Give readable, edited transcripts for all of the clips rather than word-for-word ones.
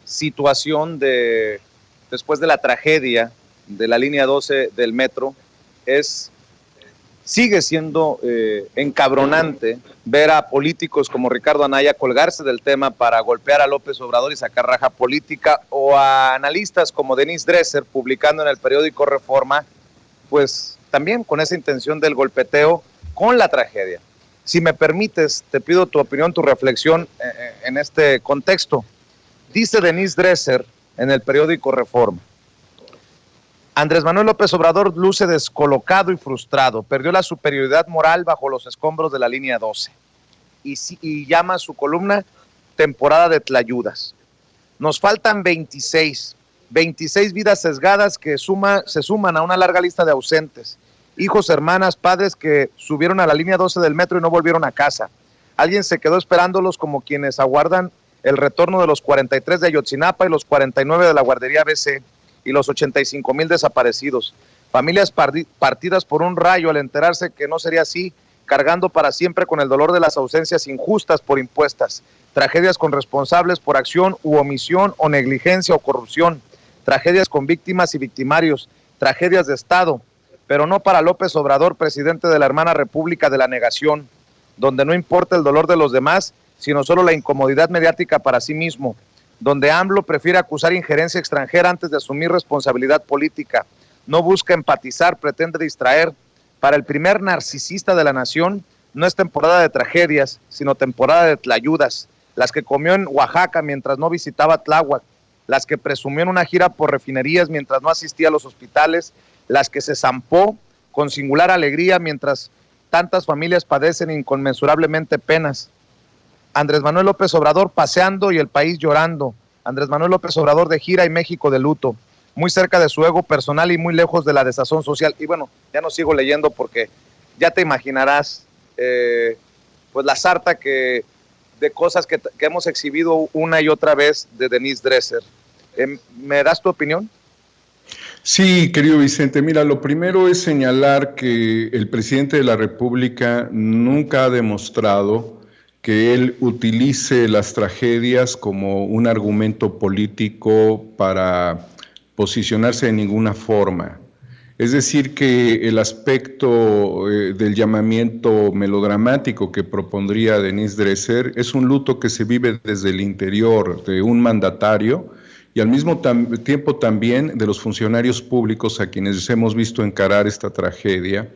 situación después de la tragedia de la línea 12 del metro sigue siendo encabronante ver a políticos como Ricardo Anaya colgarse del tema para golpear a López Obrador y sacar raja política, o a analistas como Denise Dresser publicando en el periódico Reforma, pues también con esa intención del golpeteo con la tragedia. Si me permites, te pido tu opinión, tu reflexión en este contexto. Dice Denise Dresser en el periódico Reforma: Andrés Manuel López Obrador luce descolocado y frustrado, perdió la superioridad moral bajo los escombros de la línea 12 y llama a su columna temporada de tlayudas. Nos faltan 26 vidas sesgadas que se suman a una larga lista de ausentes, hijos, hermanas, padres que subieron a la línea 12 del metro y no volvieron a casa. Alguien se quedó esperándolos como quienes aguardan el retorno de los 43 de Ayotzinapa y los 49 de la guardería ABC y los 85,000 desaparecidos. Familias partidas por un rayo al enterarse que no sería así, cargando para siempre con el dolor de las ausencias injustas por impuestas, tragedias con responsables por acción u omisión o negligencia o corrupción, tragedias con víctimas y victimarios, tragedias de Estado, pero no para López Obrador, presidente de la hermana república de la negación, donde no importa el dolor de los demás, sino solo la incomodidad mediática para sí mismo, donde AMLO prefiere acusar injerencia extranjera antes de asumir responsabilidad política, no busca empatizar, pretende distraer. Para el primer narcisista de la nación, no es temporada de tragedias, sino temporada de tlayudas, las que comió en Oaxaca mientras no visitaba Tláhuac, las que presumió en una gira por refinerías mientras no asistía a los hospitales, las que se zampó con singular alegría mientras tantas familias padecen inconmensurablemente penas. Andrés Manuel López Obrador paseando y el país llorando. Andrés Manuel López Obrador de gira y México de luto, muy cerca de su ego personal y muy lejos de la desazón social. Y bueno, ya no sigo leyendo porque ya te imaginarás pues la sarta de cosas que hemos exhibido una y otra vez de Denise Dresser. ¿Me das tu opinión? Sí, querido Vicente, mira, lo primero es señalar que el presidente de la República nunca ha demostrado que él utilice las tragedias como un argumento político para posicionarse de ninguna forma. Es decir, que el aspecto del llamamiento melodramático que propondría Denise Dresser es un luto que se vive desde el interior de un mandatario y al mismo tiempo también de los funcionarios públicos a quienes hemos visto encarar esta tragedia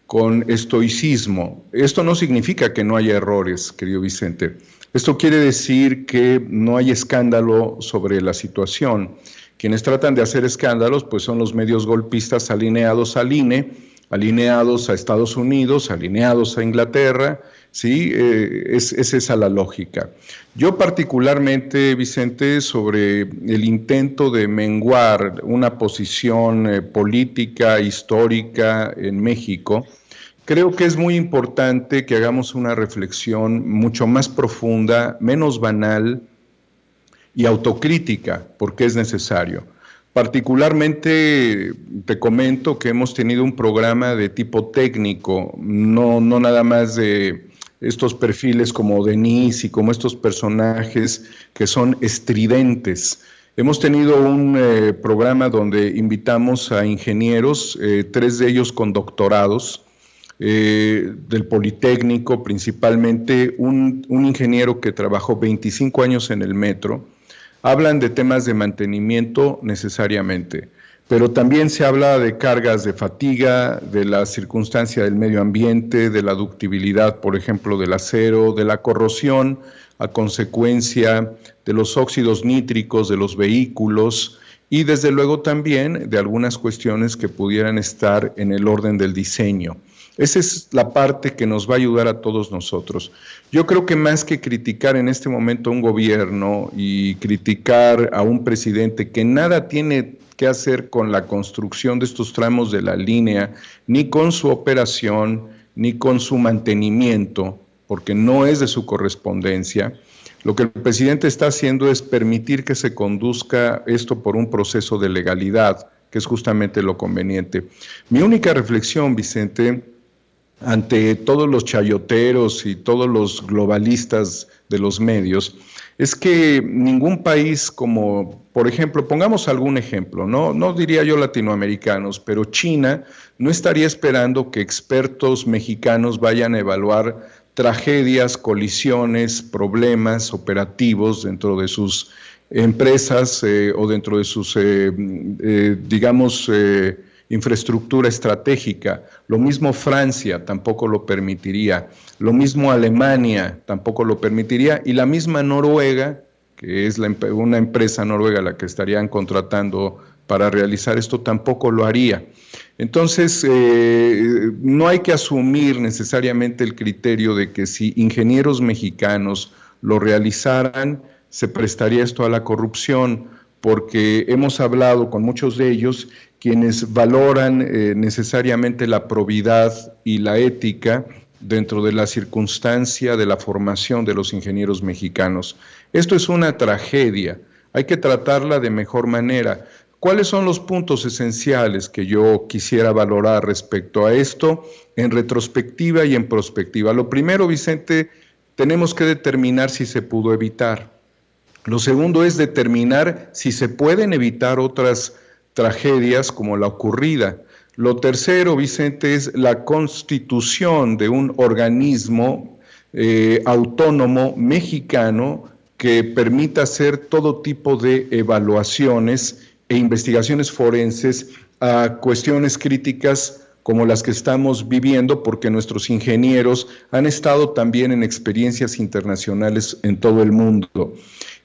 con estoicismo. Esto no significa que no haya errores, querido Vicente. Esto quiere decir que no hay escándalo sobre la situación. Quienes tratan de hacer escándalos pues son los medios golpistas alineados al INE, alineados a Estados Unidos, alineados a Inglaterra, ¿sí? Es esa la lógica. Yo particularmente, Vicente, sobre el intento de menguar una posición política, histórica en México, creo que es muy importante que hagamos una reflexión mucho más profunda, menos banal y autocrítica, porque es necesario. Particularmente te comento que hemos tenido un programa de tipo técnico, no nada más de estos perfiles como Denise y como estos personajes que son estridentes. Hemos tenido un programa donde invitamos a ingenieros, 3 de ellos con doctorados, del Politécnico, principalmente un ingeniero que trabajó 25 años en el metro. Hablan de temas de mantenimiento necesariamente, pero también se habla de cargas de fatiga, de la circunstancia del medio ambiente, de la ductibilidad, por ejemplo, del acero, de la corrosión a consecuencia de los óxidos nítricos de los vehículos y desde luego también de algunas cuestiones que pudieran estar en el orden del diseño. Esa es la parte que nos va a ayudar a todos nosotros. Yo creo que más que criticar en este momento a un gobierno y criticar a un presidente que nada tiene que hacer con la construcción de estos tramos de la línea, ni con su operación, ni con su mantenimiento, porque no es de su correspondencia, lo que el presidente está haciendo es permitir que se conduzca esto por un proceso de legalidad, que es justamente lo conveniente. Mi única reflexión, Vicente, ante todos los chayoteros y todos los globalistas de los medios, es que ningún país como, por ejemplo, pongamos algún ejemplo, no diría yo latinoamericanos, pero China no estaría esperando que expertos mexicanos vayan a evaluar tragedias, colisiones, problemas operativos dentro de sus empresas o dentro de sus, digamos, infraestructura estratégica. Lo mismo Francia tampoco lo permitiría, lo mismo Alemania tampoco lo permitiría, y la misma Noruega, que es una empresa noruega la que estarían contratando para realizar esto, tampoco lo haría. Entonces, no hay que asumir necesariamente el criterio de que si ingenieros mexicanos lo realizaran, se prestaría esto a la corrupción, porque hemos hablado con muchos de ellos, quienes valoran necesariamente la probidad y la ética dentro de la circunstancia de la formación de los ingenieros mexicanos. Esto es una tragedia, hay que tratarla de mejor manera. ¿Cuáles son los puntos esenciales que yo quisiera valorar respecto a esto en retrospectiva y en prospectiva? Lo primero, Vicente, tenemos que determinar si se pudo evitar. Lo segundo es determinar si se pueden evitar otras tragedias como la ocurrida. Lo tercero, Vicente, es la constitución de un organismo autónomo mexicano que permita hacer todo tipo de evaluaciones e investigaciones forenses a cuestiones críticas como las que estamos viviendo, porque nuestros ingenieros han estado también en experiencias internacionales en todo el mundo.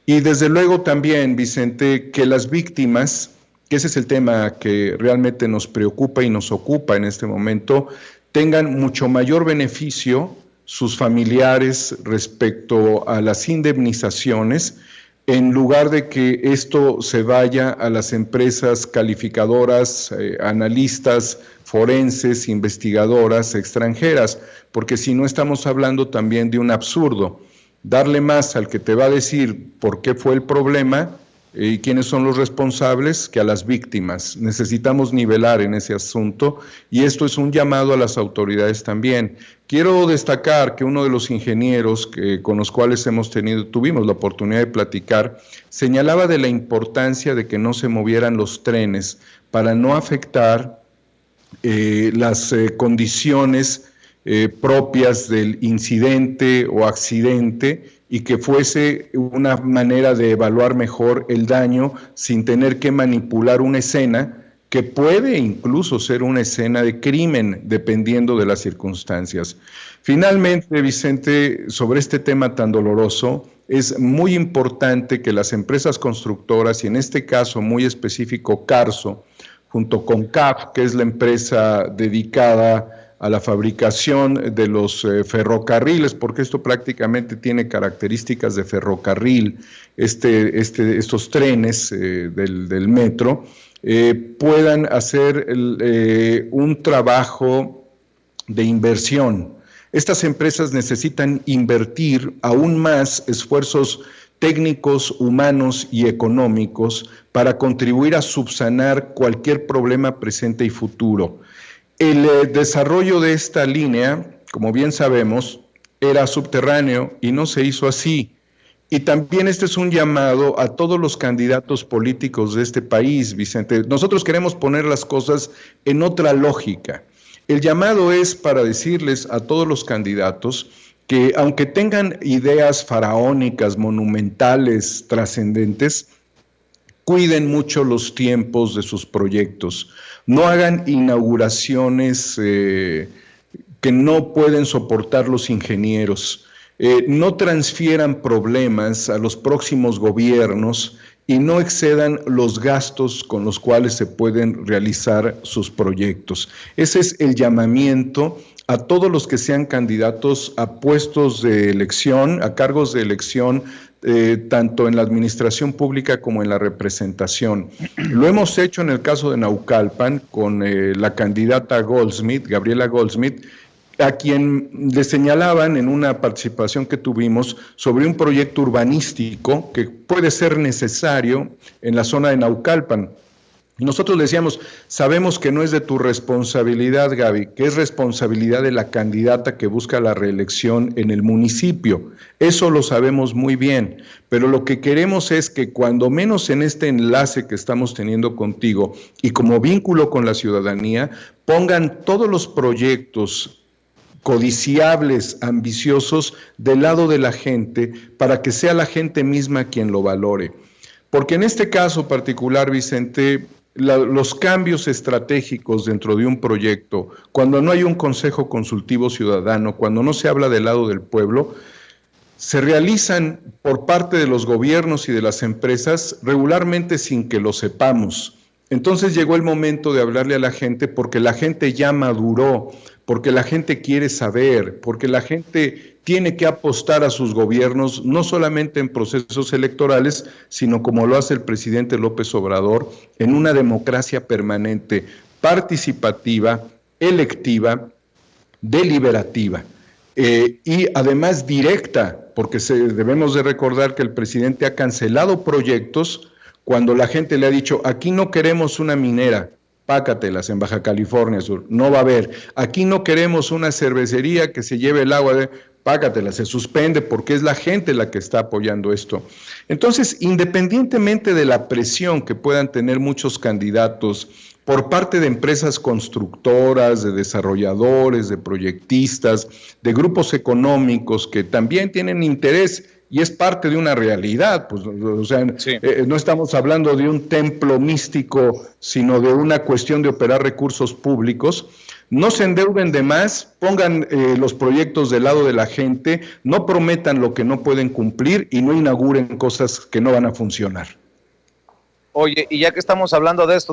Y desde luego también, Vicente, que las víctimas, que ese es el tema que realmente nos preocupa y nos ocupa en este momento, tengan mucho mayor beneficio sus familiares respecto a las indemnizaciones, en lugar de que esto se vaya a las empresas calificadoras, analistas, forenses, investigadoras extranjeras, porque si no estamos hablando también de un absurdo. Darle más al que te va a decir por qué fue el problema y quiénes son los responsables que a las víctimas. Necesitamos nivelar en ese asunto y esto es un llamado a las autoridades también. Quiero destacar que uno de los ingenieros con los cuales tuvimos la oportunidad de platicar, señalaba de la importancia de que no se movieran los trenes para no afectar las condiciones propias del incidente o accidente, y que fuese una manera de evaluar mejor el daño sin tener que manipular una escena que puede incluso ser una escena de crimen, dependiendo de las circunstancias. Finalmente, Vicente, sobre este tema tan doloroso, es muy importante que las empresas constructoras, y en este caso muy específico Carso, junto con CAF, que es la empresa dedicada a la fabricación de los ferrocarriles, porque esto prácticamente tiene características de ferrocarril, estos trenes del metro, puedan hacer un trabajo de inversión. Estas empresas necesitan invertir aún más esfuerzos técnicos, humanos y económicos para contribuir a subsanar cualquier problema presente y futuro. El desarrollo de esta línea, como bien sabemos, era subterráneo y no se hizo así. Y también este es un llamado a todos los candidatos políticos de este país, Vicente. Nosotros queremos poner las cosas en otra lógica. El llamado es para decirles a todos los candidatos que, aunque tengan ideas faraónicas, monumentales, trascendentes, cuiden mucho los tiempos de sus proyectos. No hagan inauguraciones que no pueden soportar los ingenieros. No transfieran problemas a los próximos gobiernos y no excedan los gastos con los cuales se pueden realizar sus proyectos. Ese es el llamamiento a todos los que sean candidatos a puestos de elección, a cargos de elección, tanto en la administración pública como en la representación. Lo hemos hecho en el caso de Naucalpan con la candidata Goldsmith, Gabriela Goldsmith, a quien le señalaban en una participación que tuvimos sobre un proyecto urbanístico que puede ser necesario en la zona de Naucalpan. Y nosotros le decíamos, sabemos que no es de tu responsabilidad, Gaby, que es responsabilidad de la candidata que busca la reelección en el municipio. Eso lo sabemos muy bien, pero lo que queremos es que cuando menos en este enlace que estamos teniendo contigo y como vínculo con la ciudadanía, pongan todos los proyectos codiciables, ambiciosos, del lado de la gente, para que sea la gente misma quien lo valore. Porque en este caso particular, Vicente, los cambios estratégicos dentro de un proyecto, cuando no hay un consejo consultivo ciudadano, cuando no se habla del lado del pueblo, se realizan por parte de los gobiernos y de las empresas regularmente sin que lo sepamos. Entonces llegó el momento de hablarle a la gente porque la gente ya maduró, porque la gente quiere saber, porque la gente tiene que apostar a sus gobiernos, no solamente en procesos electorales, sino como lo hace el presidente López Obrador, en una democracia permanente, participativa, electiva, deliberativa. Y además directa, porque debemos de recordar que el presidente ha cancelado proyectos cuando la gente le ha dicho, aquí no queremos una minera, pácatelas en Baja California Sur, no va a haber. Aquí no queremos una cervecería que se lleve el agua, pácatelas, se suspende porque es la gente la que está apoyando esto. Entonces, independientemente de la presión que puedan tener muchos candidatos por parte de empresas constructoras, de desarrolladores, de proyectistas, de grupos económicos que también tienen interés y es parte de una realidad, pues, o sea, sí. No estamos hablando de un templo místico, sino de una cuestión de operar recursos públicos. No se endeuden de más, pongan los proyectos del lado de la gente, no prometan lo que no pueden cumplir y no inauguren cosas que no van a funcionar. Oye, y ya que estamos hablando de esto,